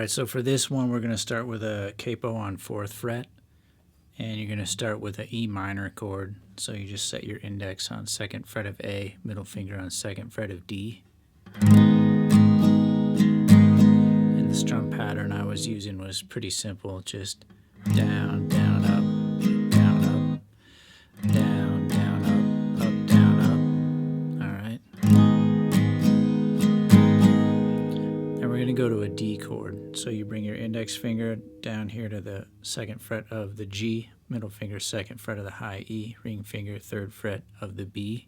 right, so for this one, we're going to start with a capo on 4th fret, and you're going to start with an E minor chord. So you just set your index on 2nd fret of A, middle finger on 2nd fret of D. And the strum pattern I was using was pretty simple, just down, down, up, down, up, down, down, up, down, up. All right. Then we're going to go to a D chord. So you bring your index finger down here to the 2nd fret of the G, middle finger 2nd fret of the high E, ring finger 3rd fret of the B.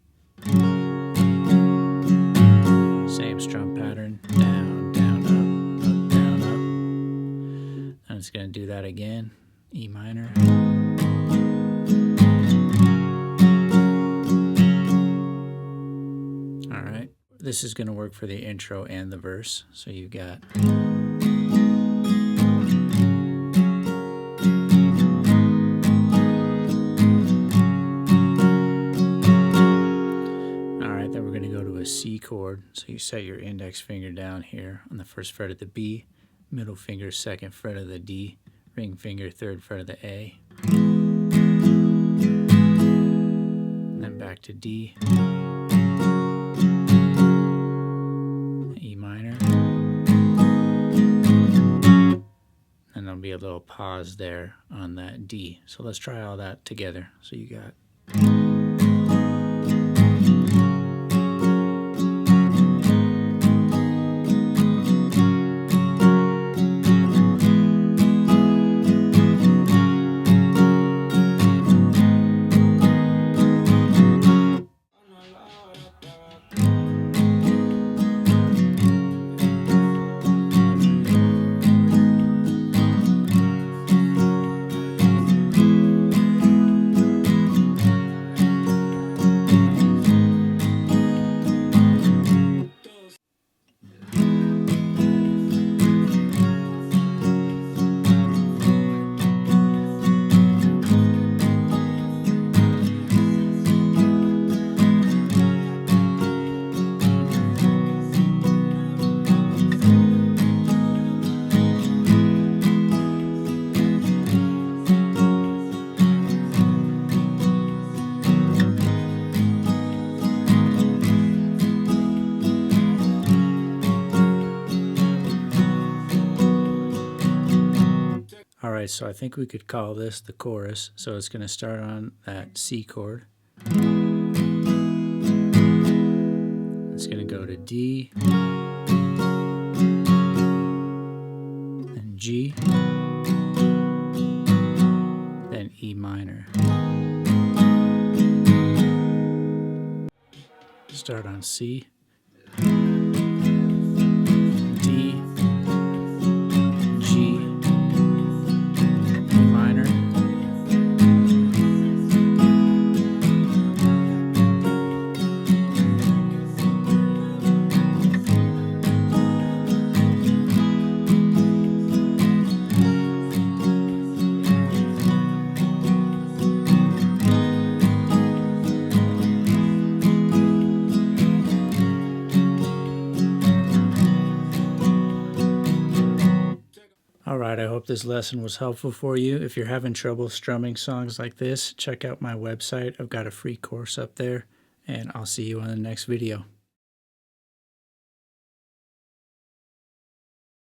Same strum pattern, down, down, up, down, up. I'm just going to do that again, E minor. All right, this is going to work for the intro and the verse. So you've got C chord, so you set your index finger down here on the 1st fret of the B, middle finger 2nd fret of the D, ring finger 3rd fret of the A, and then back to D, E minor, and there'll be a little pause there on that D. So let's try all that together. So you got all right, so I think we could call this the chorus. So it's going to start on that C chord. It's going to go to D, then G, then E minor. Start on C, D, G, Alright, I hope this lesson was helpful for you. If you're having trouble strumming songs like this, check out my website. I've got a free course up there, and I'll see you on the next video.